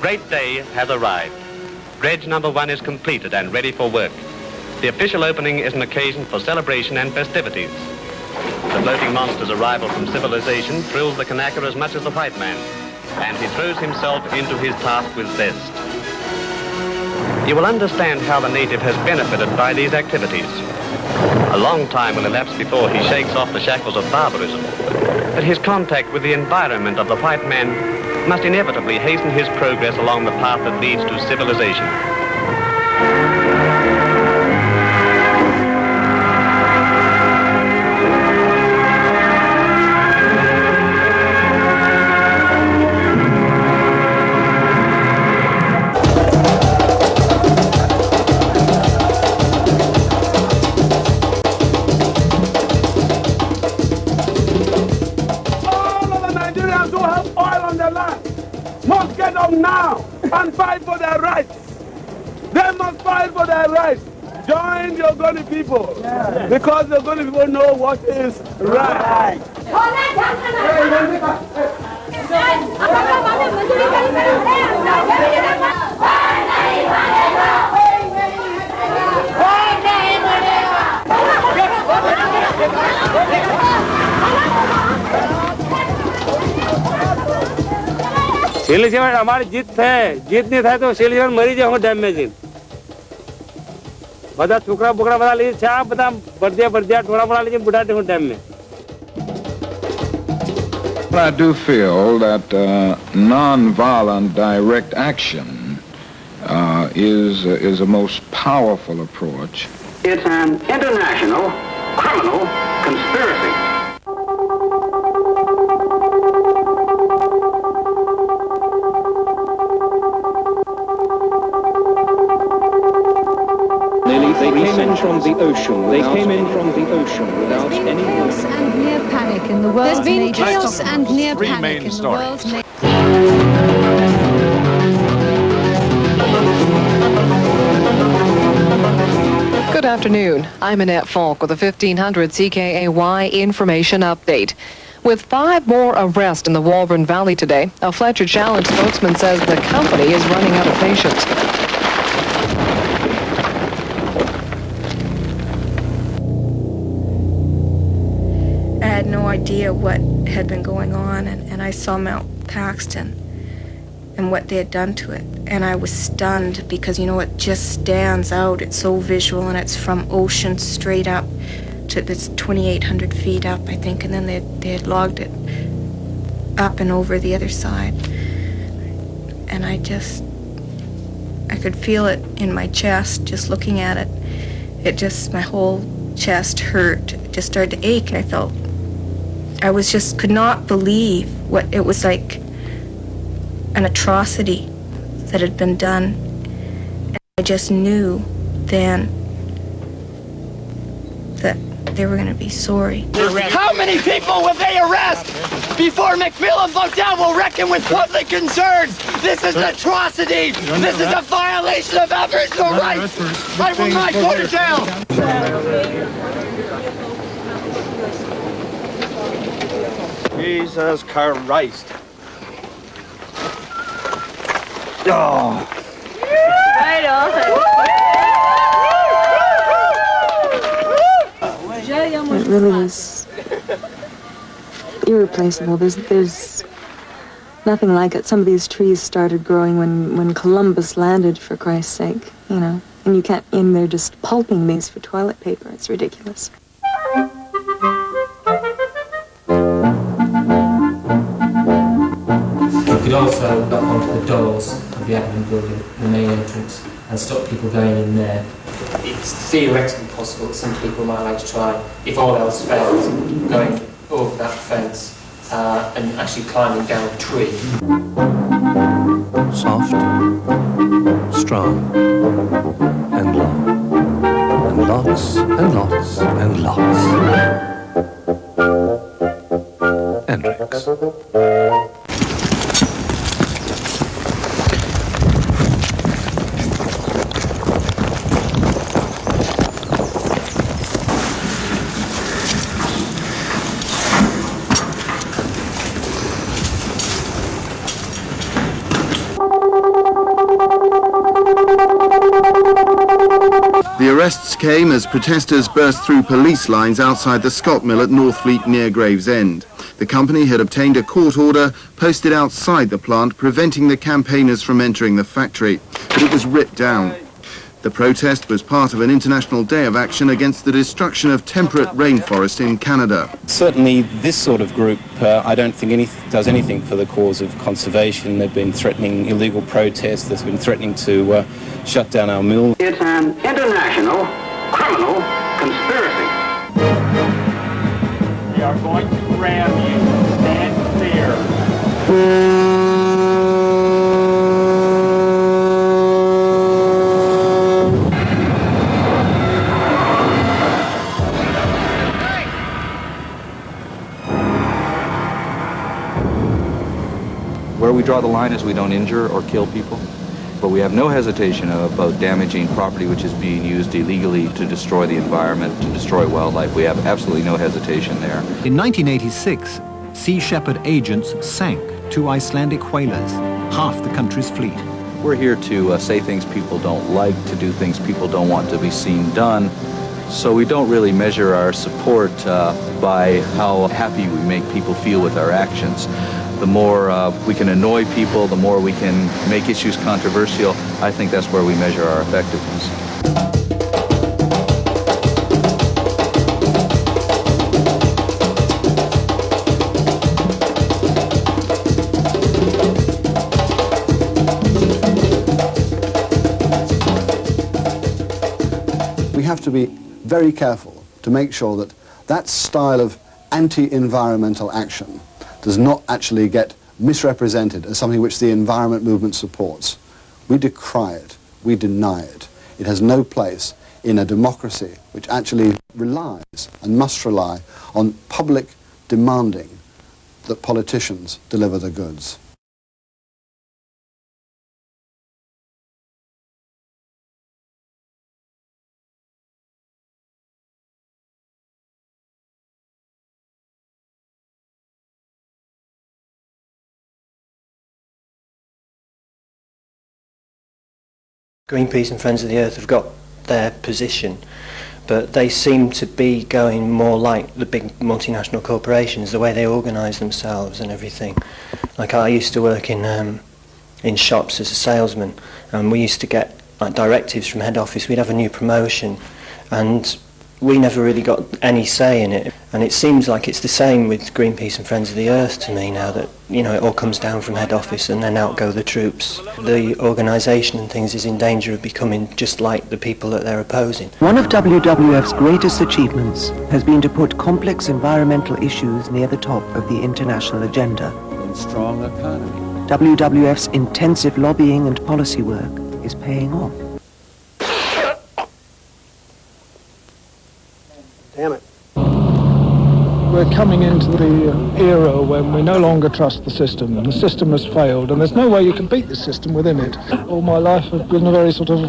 great day has arrived. Dredge number 1 is completed and ready for work. The official opening is an occasion for celebration and festivities. The floating monster's arrival from civilization thrills the Kanaka as much as the white man, and he throws himself into his task with zest. You will understand how the native has benefited by these activities. A long time will elapse before he shakes off the shackles of barbarism, but his contact with the environment of the white man must inevitably hasten his progress along the path that leads to civilization. Must get up now and fight for their rights. They must fight for their rights. Join the Ogoni people, because the Ogoni people know what is right. Selection हमारी जीत है, जीत नहीं था तो selection मरी जाओ dam में जीत बता टुकड़ा बुकड़ा बना लीजिए छाप बता बढ़िया टुकड़ा बना लीजिए बुढ़ा डैम में I do feel that non-violent direct action is a most powerful approach. It's an international criminal conspiracy. They came in from the ocean. They came in from the ocean without any. Chaos and near panic in the world. There's been chaos and near panic in the world. Good afternoon. I'm Annette Falk with a 1500 CKAY information update. With 5 more arrests in the Walburn Valley today, a Fletcher Challenge spokesman says the company is running out of patience. I had no idea what had been going on, and I saw Mount Paxton and what they had done to it. And I was stunned because, you know, it just stands out. It's so visual, and it's from ocean straight up to this 2,800 feet up, I think, and then they had logged it up and over the other side. And I could feel it in my chest just looking at it. My whole chest hurt. It just started to ache. Could not believe what it was like, an atrocity that had been done. And I just knew then that they were going to be sorry. How many people will they arrest before McMillan votes down will reckon with public concerns? This is an atrocity. This is a violation of Aboriginal rights. I will not go to jail. Jesus Christ. Oh. Right on. It really is irreplaceable. There's nothing like it. Some of these trees started growing when Columbus landed, for Christ's sake, you know. And they're just pulping these for toilet paper. It's ridiculous. You could also knock onto the doors of the admin building, the main entrance, and stop people going in there. It's theoretically possible that some people might like to try, if all else fails, going over that fence and actually climbing down a tree. Soft, strong, and long, and lots, and lots, and lots. Hendrix. arrests came as protesters burst through police lines outside the Scott Mill at Northfleet near Gravesend. The company had obtained a court order posted outside the plant preventing the campaigners from entering the factory, but it was ripped down. The protest was part of an international day of action against the destruction of temperate rainforest in Canada. Certainly this sort of group, I don't think does anything for the cause of conservation. They've been threatening illegal protests, they've been threatening to shut down our mill. It's an international criminal conspiracy. We are going to ram you. Stand clear. Where we draw the line is we don't injure or kill people, but we have no hesitation about damaging property which is being used illegally to destroy the environment, to destroy wildlife. We have absolutely no hesitation there. In 1986, Sea Shepherd agents sank 2 Icelandic whalers, half the country's fleet. We're here to say things people don't like, to do things people don't want to be seen done. So we don't really measure our support by how happy we make people feel with our actions. The more we can annoy people, the more we can make issues controversial. I think that's where we measure our effectiveness. We have to be very careful to make sure that that style of anti-environmental action does not actually get misrepresented as something which the environment movement supports. We decry it. We deny it. It has no place in a democracy which actually relies and must rely on public demanding that politicians deliver the goods. Greenpeace and Friends of the Earth have got their position, but they seem to be going more like the big multinational corporations, the way they organise themselves and everything. Like I used to work in shops as a salesman, and we used to get like directives from head office. We'd have a new promotion, and we never really got any say in it. And it seems like it's the same with Greenpeace and Friends of the Earth to me now, that, you know, it all comes down from head office and then out go the troops. The organisation and things is in danger of becoming just like the people that they're opposing. One of WWF's greatest achievements has been to put complex environmental issues near the top of the international agenda. And strong economy. WWF's intensive lobbying and policy work is paying off. Damn it. We're coming into the era when we no longer trust the system, and the system has failed, and there's no way you can beat the system within it. All my life I've been a very sort of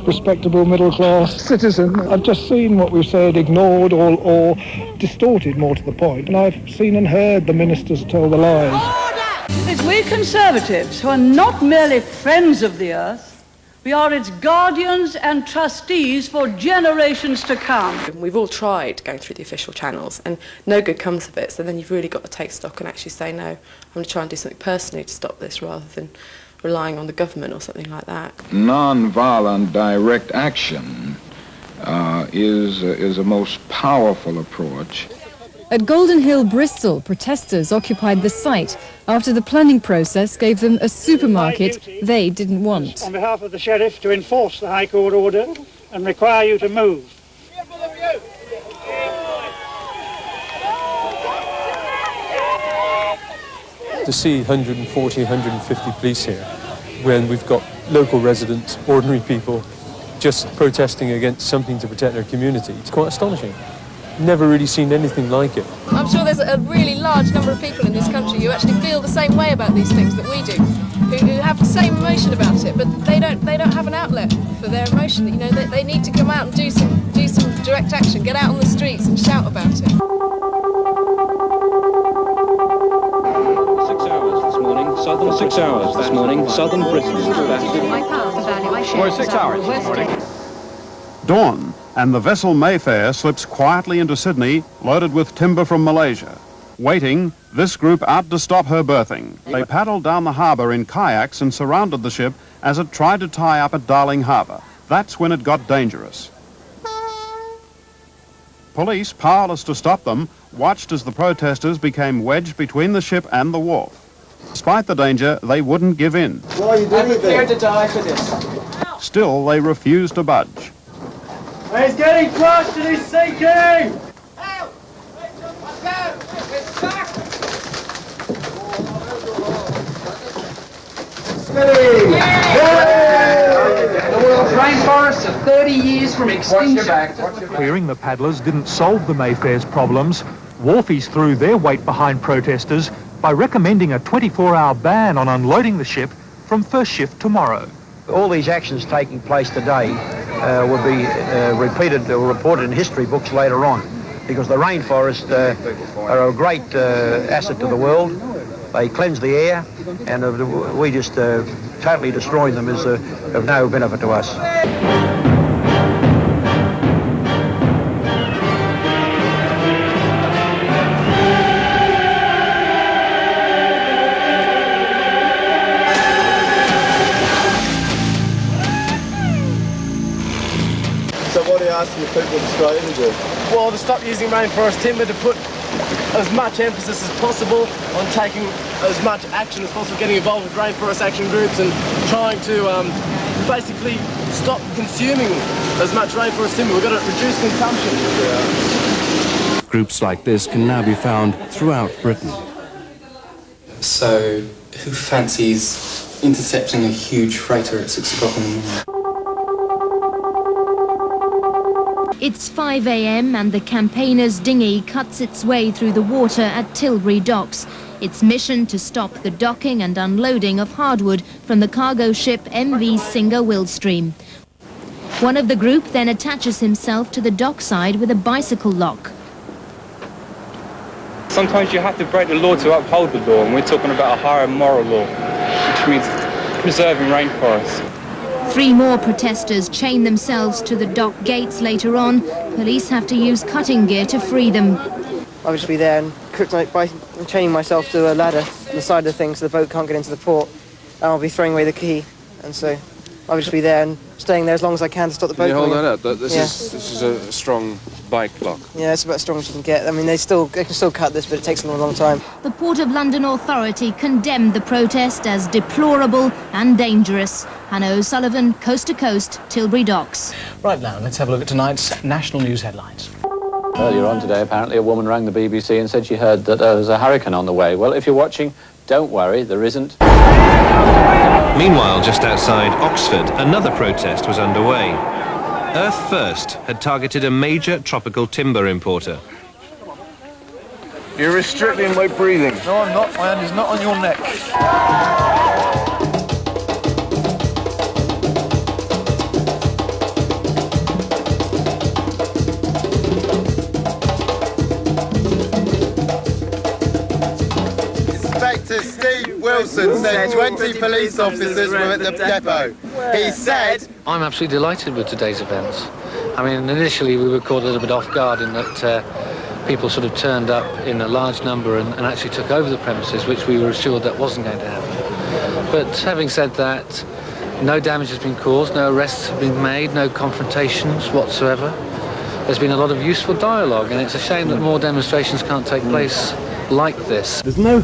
respectable middle-class citizen. I've just seen what we've said ignored or distorted, more to the point, and I've seen and heard the ministers tell the lies. It's we Conservatives who are not merely friends of the earth, we are its guardians and trustees for generations to come. We've all tried going through the official channels and no good comes of it, so then you've really got to take stock and actually say, no, I'm going to try and do something personally to stop this rather than relying on the government or something like that. Non-violent direct action is a most powerful approach. At Golden Hill, Bristol, protesters occupied the site after the planning process gave them a supermarket they didn't want. On behalf of the Sheriff, to enforce the High Court order and require you to move. To see 140, 150 police here, when we've got local residents, ordinary people, just protesting against something to protect their community, it's quite astonishing. Never really seen anything like it. I'm sure there's a really large number of people in this country who actually feel the same way about these things that we do, who have the same emotion about it, but they don't have an outlet for their emotion. You know, they need to come out and do some direct action, get out on the streets and shout about it. 6 hours this morning, southern 6 hours this morning, southern Britain. My car for value, I share. We're 6 hours this morning. dawn, and the vessel Mayfair slips quietly into Sydney, loaded with timber from Malaysia. Waiting, this group out to stop her berthing. They paddled down the harbour in kayaks and surrounded the ship as it tried to tie up at Darling Harbour. That's when it got dangerous. Police, powerless to stop them, watched as the protesters became wedged between the ship and the wharf. Despite the danger, they wouldn't give in. What are you doing? I'm prepared to die for this. Still, they refused to budge. He's getting crushed and he's sinking! The world's rainforests are 30 years from extinction. Clearing the paddlers didn't solve the Mayfair's problems. Wharfies threw their weight behind protesters by recommending a 24-hour ban on unloading the ship from first shift tomorrow. All these actions taking place today will be repeated or reported in history books later on, because the rainforests are a great asset to the world. They cleanse the air, and we just totally destroying them is of no benefit to us. So what are you asking the people of Australia to do? Well, to stop using rainforest timber, to put as much emphasis as possible on taking as much action as possible, getting involved with rainforest action groups and trying to basically stop consuming as much rainforest timber. We've got to reduce consumption. Groups like this can now be found throughout Britain. So, who fancies intercepting a huge freighter at 6 o'clock in the morning? It's 5 a.m. and the campaigner's dinghy cuts its way through the water at Tilbury docks. Its mission to stop the docking and unloading of hardwood from the cargo ship MV Singer Willstream. One of the group then attaches himself to the dockside with a bicycle lock. Sometimes you have to break the law to uphold the law, and we're talking about a higher moral law, which means preserving rainforests. 3 more protesters chain themselves to the dock gates later on. Police have to use cutting gear to free them. I'll just be there and by chaining myself to a ladder on the side of the thing so the boat can't get into the port. And I'll be throwing away the key. And so I'll just be there and staying there as long as I can to stop the boat. Can you hold that up? This is a strong bike lock. Yeah, it's about as strong as you can get. I mean, they can still cut this, but it takes a long time. The Port of London Authority condemned the protest as deplorable and dangerous. Hannah O'Sullivan, Coast to Coast, Tilbury Docks. Right now, let's have a look at tonight's national news headlines. Earlier on today, apparently, a woman rang the BBC and said she heard that there was a hurricane on the way. Well, if you're watching, don't worry, there isn't. Meanwhile, just outside Oxford, another protest was underway. Earth First had targeted a major tropical timber importer. You're restricting my breathing. No, I'm not. My hand is not on your neck. Inspector Steve Wilson said 20 police officers were at the depot. He said... I'm absolutely delighted with today's events. I mean, initially we were caught a little bit off guard in that people sort of turned up in a large number and actually took over the premises, which we were assured that wasn't going to happen. But having said that, no damage has been caused, no arrests have been made, no confrontations whatsoever. There's been a lot of useful dialogue, and it's a shame that more demonstrations can't take place like this. There's no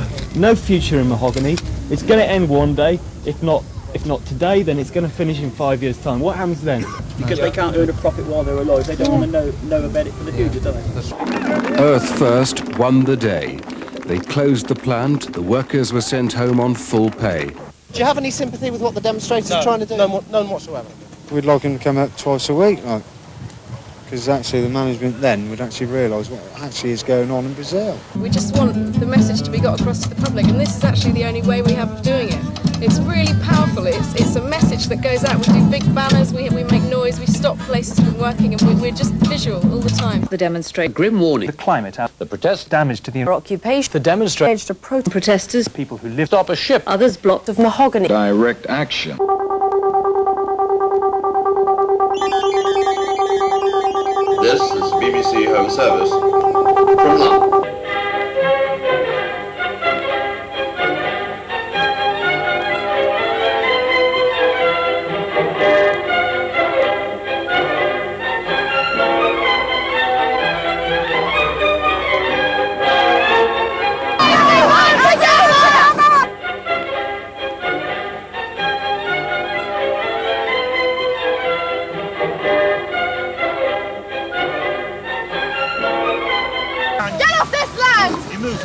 future in mahogany. It's going to end one day. If not today, then it's going to finish in 5 years' time. What happens then? Because they can't earn a profit while they're alive. They don't want to know about it for the future, do they? Earth First won the day. They closed the plant, the workers were sent home on full pay. Do you have any sympathy with what the demonstrators are trying to do? None whatsoever. We'd like them to come out twice a week, because actually the management then would actually realise what actually is going on in Brazil. We just want the message to be got across to the public, and this is actually the only way we have of doing it. It's really powerful. It's a message that goes out. We do big banners, we make noise, we stop places from working, and we're just visual all the time. The demonstration. Grim warning. The climate. The protest. Damage to the occupation. The demonstration. Protesters. People who live. Stop a ship. Others blocked of mahogany. Direct action. BBC Home Service from London.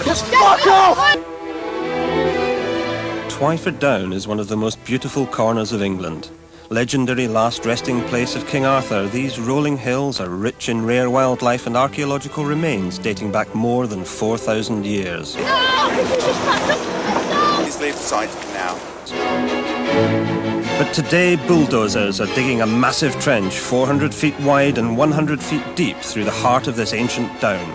Just fuck off! Twyford Down is one of the most beautiful corners of England. Legendary last resting place of King Arthur, these rolling hills are rich in rare wildlife and archaeological remains dating back more than 4,000 years. Please leave the site now. But today bulldozers are digging a massive trench 400 feet wide and 100 feet deep through the heart of this ancient down.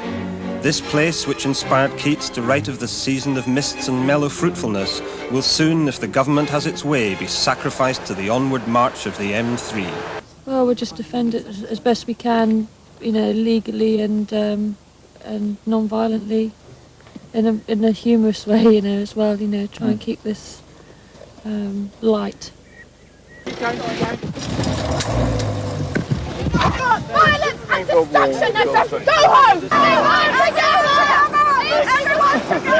This place, which inspired Keats to write of the season of mists and mellow fruitfulness, will soon, if the government has its way, be sacrificed to the onward march of the M3. Well, we'll just defend it as best we can, you know, legally and non-violently, in a humorous way, you know, as well. You know, try and keep this light. Violence and destruction! Go home! Go home! Everyone together!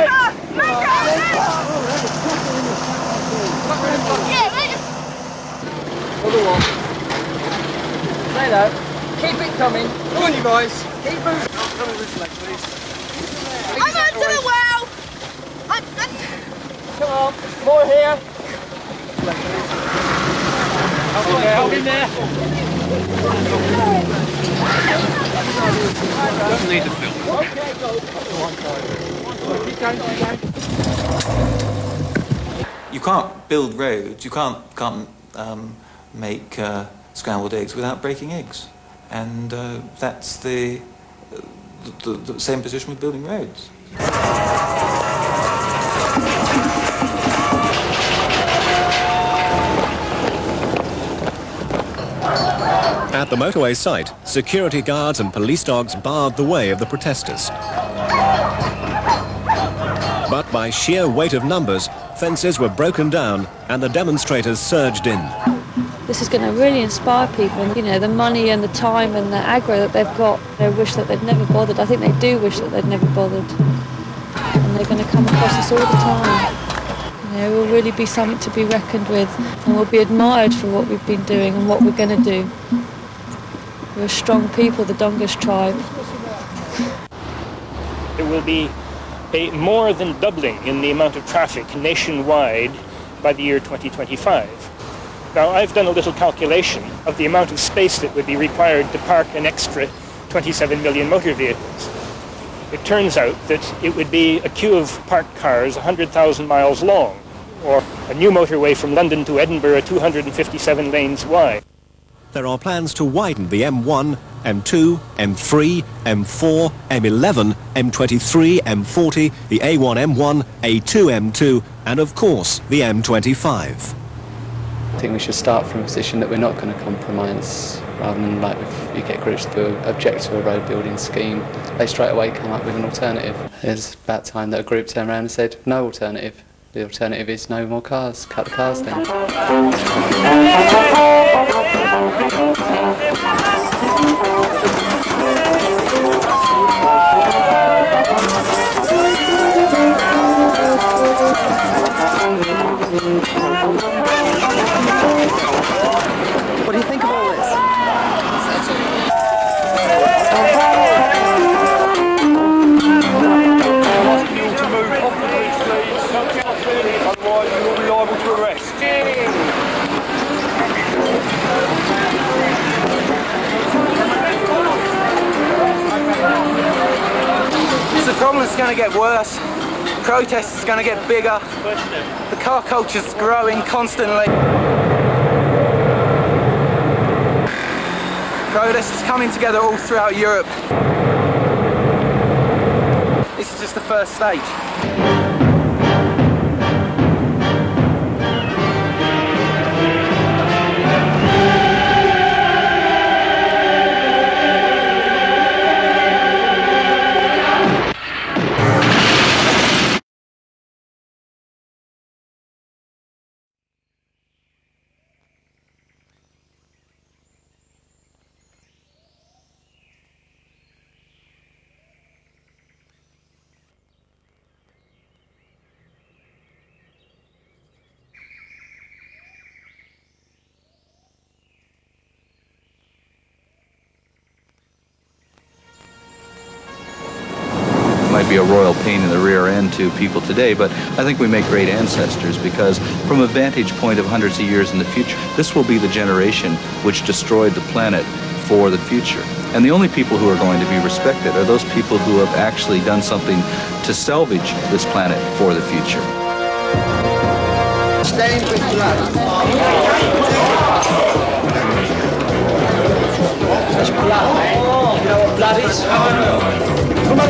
Other one. Say that. Keep it coming. Come on, you guys. Keep moving. Come on, this leg, please. I'm under the well! Come on. More here. Hold in there. Doesn't need to film. Okay, go. Keep going. You can't build roads, you can't make scrambled eggs without breaking eggs. And that's the same position with building roads. At the motorway site, security guards and police dogs barred the way of the protesters. But by sheer weight of numbers, fences were broken down and the demonstrators surged in. This is going to really inspire people. You know, the money and the time and the aggro that they've got, they wish that they'd never bothered. I think they do wish that they'd never bothered. And they're going to come across us all the time. You know, we'll really be something to be reckoned with, and we'll be admired for what we've been doing and what we're going to do. We're a strong people, the Dongus tribe. There will be a more than doubling in the amount of traffic nationwide by the year 2025. Now, I've done a little calculation of the amount of space that would be required to park an extra 27 million motor vehicles. It turns out that it would be a queue of parked cars 100,000 miles long, or a new motorway from London to Edinburgh 257 lanes wide. There are plans to widen the M1, M2, M3, M4, M11, M23, M40, the A1M1, A2 M2, and of course the M25. I think we should start from a position that we're not going to compromise, rather than like if you get groups to object to a road building scheme, they straight away come up with an alternative. It's about time that a group turned around and said no alternative. The alternative is no more cars, cut the cars down. What do you think of all this? Otherwise you will be liable to arrest. The problem is going to get worse. Protests is going to get bigger. The car culture is growing constantly. Protests is coming together all throughout Europe. This is just the first stage. be a royal pain in the rear end to people today, but I think we make great ancestors because from a vantage point of hundreds of years in the future, this will be the generation which destroyed the planet for the future. And the only people who are going to be respected are those people who have actually done something to salvage this planet for the future. Stained with blood. That's blood. You know what blood is? Come on.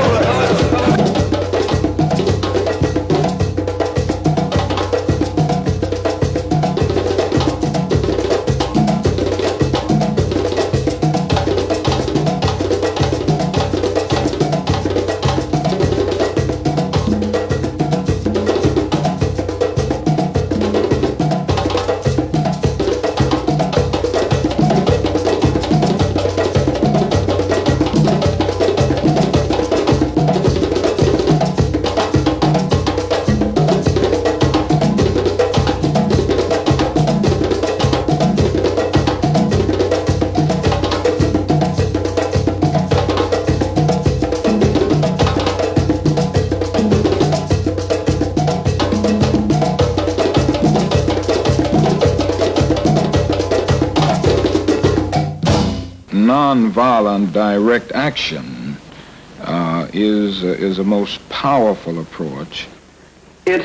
Non-violent direct action is a most powerful approach. It's